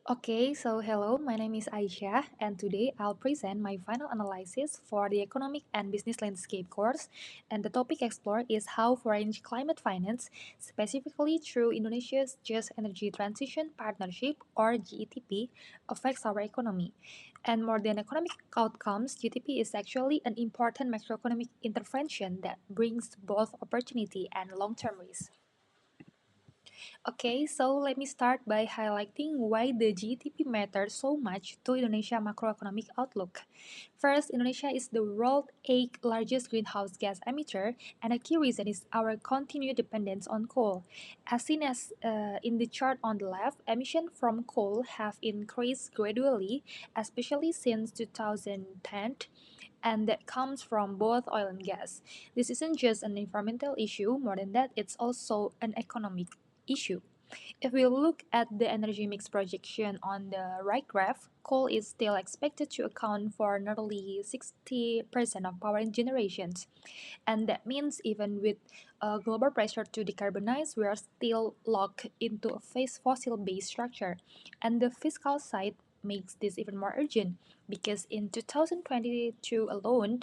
Okay, so hello, my name is Aisyah, and today I'll present my final analysis for the Economic and Business Landscape course. And the topic explored is how foreign climate finance, specifically through Indonesia's Just Energy Transition Partnership or JETP, affects our economy. And more than economic outcomes, GTP is actually an important macroeconomic intervention that brings both opportunity and long term risk. Okay, so let me start by highlighting why the GDP matters so much to Indonesia macroeconomic outlook. First, Indonesia is the world's eighth largest greenhouse gas emitter, and a key reason is our continued dependence on coal. As seen as in the chart on the left, emissions from coal have increased gradually, especially since 2010, and that comes from both oil and gas. This isn't just an environmental issue, more than that, it's also an economic issue. If we look at the energy mix projection on the right graph, coal is still expected to account for nearly 60% of power generations. And that means even with global pressure to decarbonize, we are still locked into a phase fossil-based structure. And the fiscal side makes this even more urgent because in 2022 alone,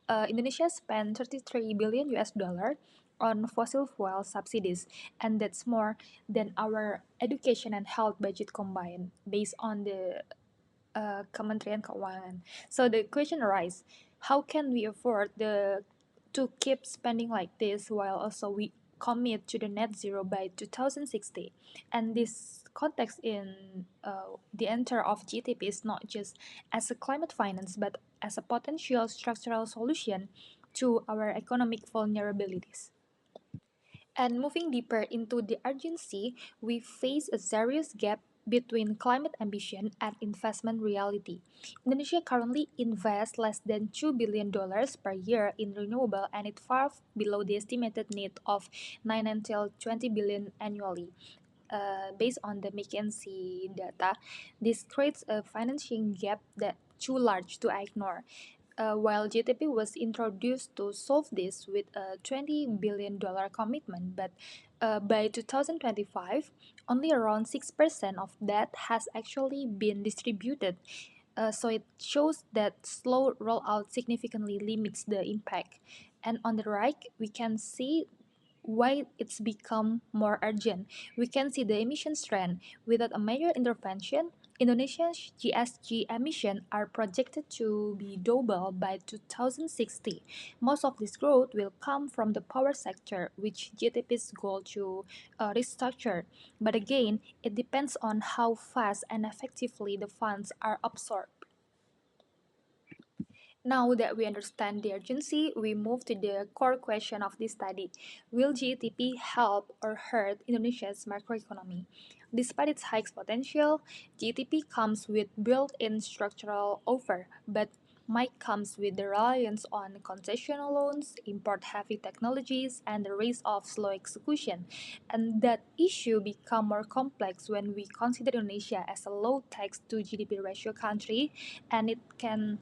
Indonesia spent 33 billion US dollar on fossil fuel subsidies, and that's more than our education and health budget combined, based on the Kementerian Keuangan. So the question arises, how can we afford to keep spending like this while also we commit to the net zero by 2060? And this context in the enter of GTP is not just as a climate finance but as a potential structural solution to our economic vulnerabilities. And moving deeper into the urgency, we face a serious gap between climate ambition and investment reality. Indonesia currently invests less than $2 billion per year in renewable, and it's far below the estimated need of 9 until 20 billion annually. Based on the McKinsey data, this creates a financing gap that too large to ignore. While GTP was introduced to solve this with a $20 billion commitment, but by 2025, only around 6% of that has actually been distributed. So it shows that slow rollout significantly limits the impact. And on the right, we can see why it's become more urgent. We can see the emissions trend. Without a major intervention, Indonesia's GSG emissions are projected to be double by 2060. Most of this growth will come from the power sector, which GDP's goal to restructure. But again, it depends on how fast and effectively the funds are absorbed. Now that we understand the urgency, we move to the core question of this study. Will GDP help or hurt Indonesia's macroeconomy? Despite its high potential, GDP comes with built-in structural offer, but might comes with the reliance on concessional loans, import-heavy technologies, and the risk of slow execution. And that issue become more complex when we consider Indonesia as a low tax to GDP ratio country, and it can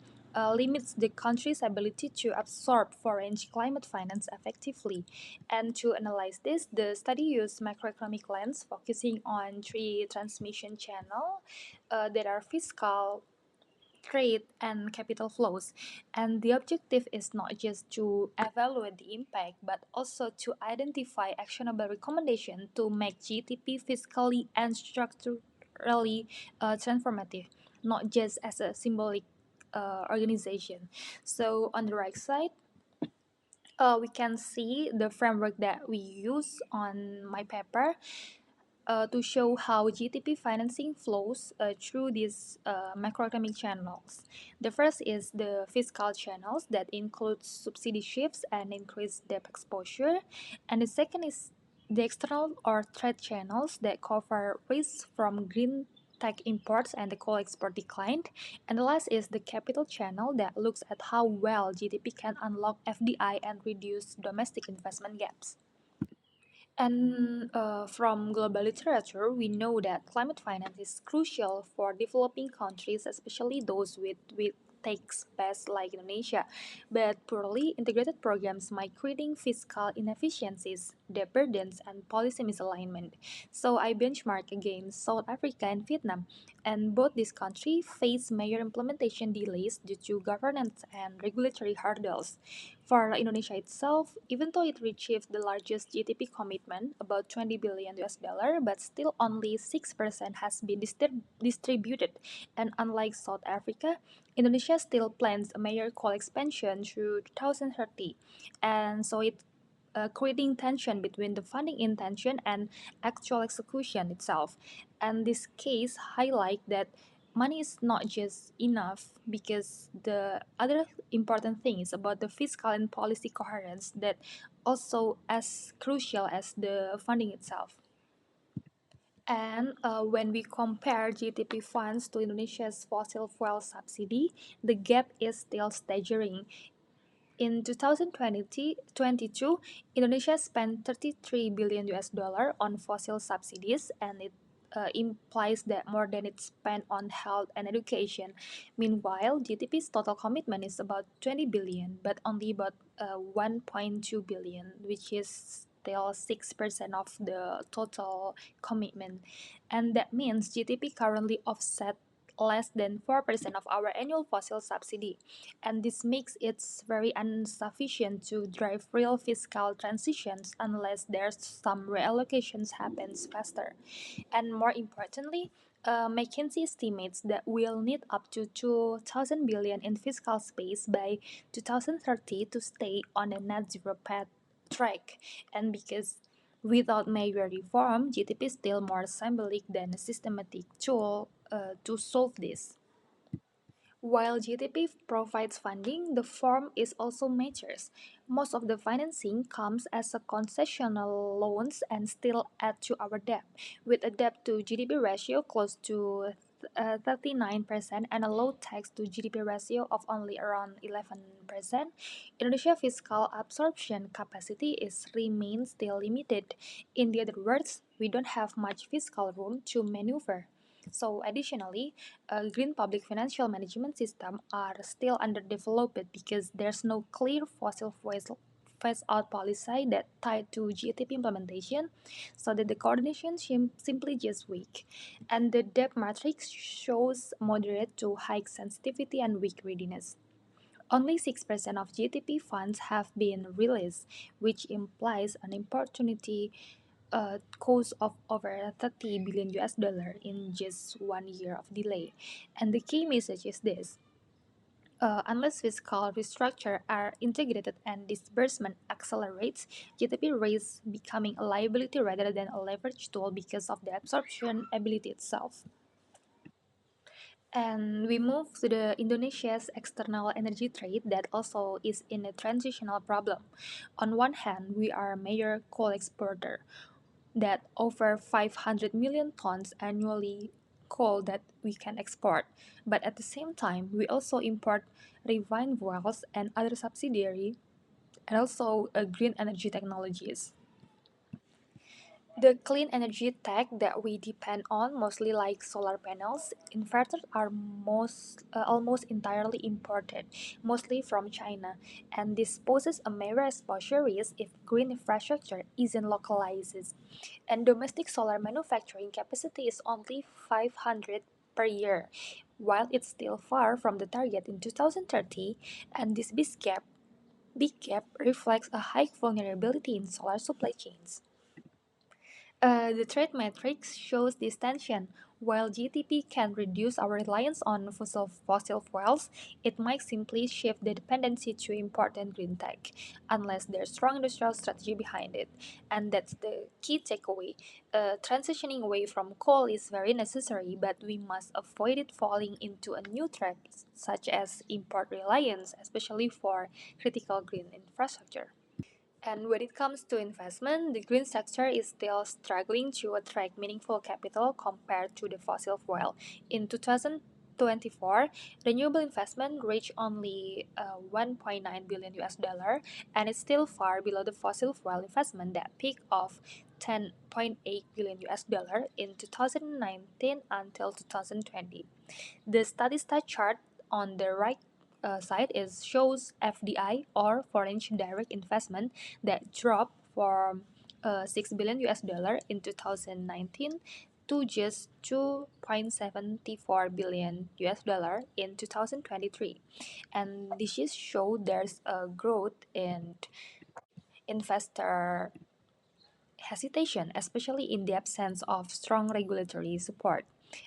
limits the country's ability to absorb foreign climate finance effectively. And to analyze this, the study used macroeconomic lens focusing on three transmission channels that are fiscal, trade, and capital flows. And the objective is not just to evaluate the impact, but also to identify actionable recommendations to make GTP fiscally and structurally transformative, not just as a symbolic organization. So on the right side, we can see the framework that we use on my paper to show how GTP financing flows through these macroeconomic channels. The first is the fiscal channels that includes subsidy shifts and increased debt exposure, and the second is the external or trade channels that cover risks from green tech imports and the coal export declined. And the last is the capital channel that looks at how well GDP can unlock FDI and reduce domestic investment gaps. And from global literature, we know that climate finance is crucial for developing countries, especially those with takes pace like Indonesia, but poorly integrated programs might creating fiscal inefficiencies, debt burdens, and policy misalignment. So I benchmark against South Africa and Vietnam, and both these countries face major implementation delays due to governance and regulatory hurdles. For Indonesia itself, even though it achieved the largest GDP commitment, about 20 billion US dollar, but still only 6% has been distributed. And unlike South Africa, Indonesia still plans a major coal expansion through 2030. And so it creating tension between the funding intention and actual execution itself. And this case highlight that money is not just enough because the other important thing is about the fiscal and policy coherence that also as crucial as the funding itself. And when we compare GTP funds to Indonesia's fossil fuel subsidy, the gap is still staggering. In 2022, Indonesia spent 33 billion US dollar on fossil subsidies, and it implies that more than it spent on health and education. Meanwhile, GDP's total commitment is about 20 billion, but only about 1.2 billion, which is still 6% of the total commitment. And that means GDP currently offset less than 4% of our annual fossil subsidy, and this makes it very insufficient to drive real fiscal transitions unless there's some reallocations happens faster. And more importantly, McKinsey estimates that we'll need up to 2,000 billion in fiscal space by 2030 to stay on a net zero path track. And because without major reform, GDP is still more symbolic than a systematic tool to solve this. While GTP provides funding, the firm is also matures. Most of the financing comes as a concessional loans and still add to our debt, with a debt to GDP ratio close to 39% and a low tax to GDP ratio of only around 11%. Indonesia fiscal absorption capacity is remains still limited. In the other words, we don't have much fiscal room to maneuver. So additionally, green public financial management system are still underdeveloped because there's no clear fossil fuels phase out policy that tied to GTP implementation, so that the coordination simply just weak. And the debt matrix shows moderate to high sensitivity and weak readiness. Only 6% of GTP funds have been released, which implies an opportunity cost of over 30 billion US dollar in just 1 year of delay. And the key message is this: unless fiscal restructure are integrated and disbursement accelerates, GDP risks becoming a liability rather than a leverage tool because of the absorption ability itself. And we move to the Indonesia's external energy trade that also is in a transitional problem. On one hand, we are a major coal exporter that over 500 million tons annually coal that we can export. But at the same time, we also import refined fuels and other subsidiary and also green energy technologies. The clean energy tech that we depend on, mostly like solar panels, inverters are almost entirely imported, mostly from China, and this poses a major exposure risk if green infrastructure isn't localized. And domestic solar manufacturing capacity is only 500 per year, while it's still far from the target in 2030, and this big gap reflects a high vulnerability in solar supply chains. The trade matrix shows this tension. While GTP can reduce our reliance on fossil fuels, it might simply shift the dependency to import and green tech, unless there's strong industrial strategy behind it. And that's the key takeaway. Transitioning away from coal is very necessary, but we must avoid it falling into a new trap, such as import reliance, especially for critical green infrastructure. And when it comes to investment, the green sector is still struggling to attract meaningful capital compared to the fossil fuel. In 2024, renewable investment reached only 1.9 billion US dollar, and it's still far below the fossil fuel investment that peaked of 10.8 billion US dollar in 2019 until 2020. The Statista chart on the right side is shows FDI or foreign direct investment that dropped from 6 billion US dollar in 2019 to just 2.74 billion US dollar in 2023. And this just show there's a growth in investor hesitation, especially in the absence of strong regulatory support.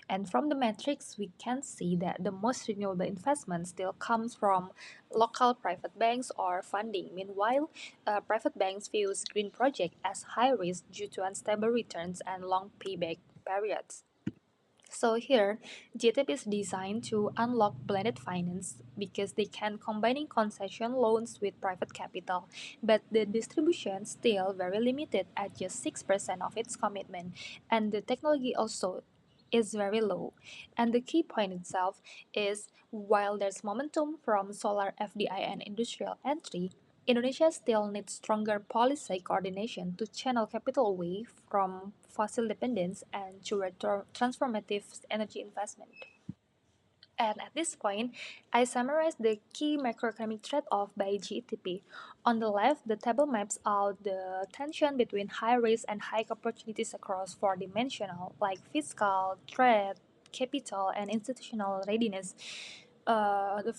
And from the metrics, we can see that the most renewable investment still comes from local private banks or funding. Meanwhile, private banks view green projects as high risk due to unstable returns and long payback periods. So here, JETP is designed to unlock blended finance because they can combining concession loans with private capital, but the distribution still very limited at just 6% of its commitment, and the technology also is very low. And the key point itself is while there's momentum from solar FDI and industrial entry, Indonesia still needs stronger policy coordination to channel capital away from fossil dependence and toward transformative energy investment. And at this point, I summarize the key macroeconomic trade-off by GETP. On the left, the table maps out the tension between high risk and high opportunities across four dimensional, like fiscal, trade, capital, and institutional readiness. The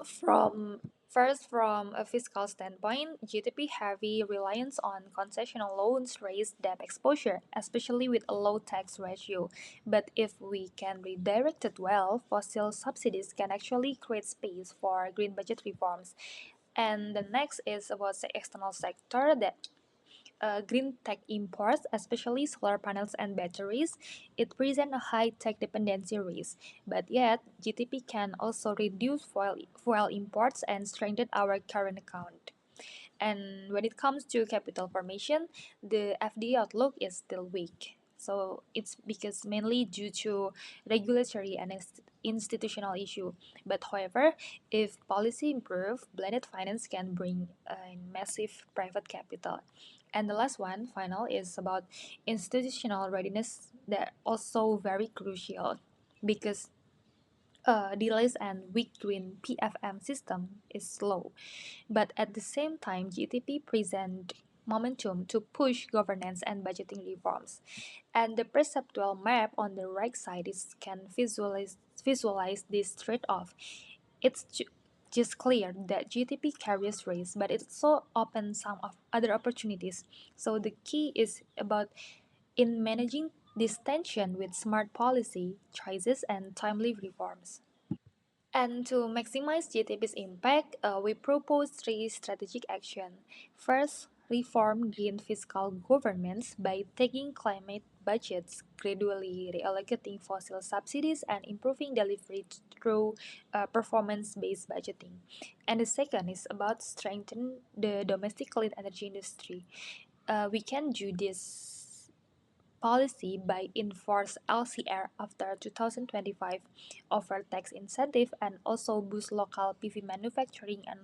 from from a fiscal standpoint, GDP heavy reliance on concessional loans raise debt exposure, especially with a low tax ratio. But if we can redirect it well, fossil subsidies can actually create space for green budget reforms. And the next is about the external sector that green tech imports, especially solar panels and batteries, it presents a high tech dependency risk. But yet, GTP can also reduce fuel imports and strengthen our current account. And when it comes to capital formation, the FDI outlook is still weak. So it's because mainly due to regulatory and institutional issue. But however, if policy improve, blended finance can bring massive private capital. And the last one, final, is about institutional readiness that also very crucial because delays and weak green PFM system is slow. But at the same time, GTP present momentum to push governance and budgeting reforms. And the perceptual map on the right side is can visualize this trade-off. It's just clear that GTP carries risk, but it also opens some of other opportunities. So the key is about in managing this tension with smart policy choices and timely reforms. And to maximize GTP's impact, we propose three strategic actions. First, reform green fiscal governments by taking climate budgets, gradually reallocating fossil subsidies, and improving delivery through performance-based budgeting. And the second is about strengthening the domestic clean energy industry. We can do this policy by enforce LCR after 2025, offer tax incentive, and also boost local PV manufacturing and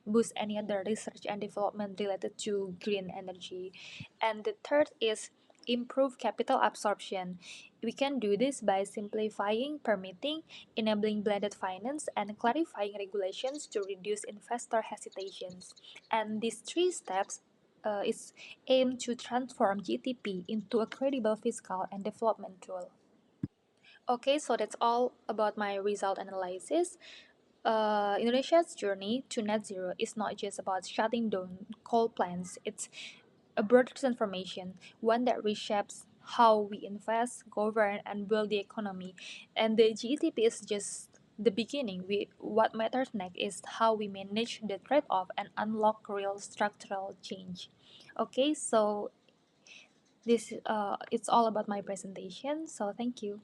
boost any other research and development related to green energy. And the third is improve capital absorption. We can do this by simplifying permitting, enabling blended finance, and clarifying regulations to reduce investor hesitations. And these three steps is aimed to transform GTP into a credible fiscal and development tool. Okay, so that's all about my result analysis. Indonesia's journey to net zero is not just about shutting down coal plants, it's a broader transformation, one that reshapes how we invest, govern, and build the economy. And the GDP is just the beginning. What matters next is how we manage the trade off and unlock real structural change. Okay, so this it's all about my presentation, so thank you.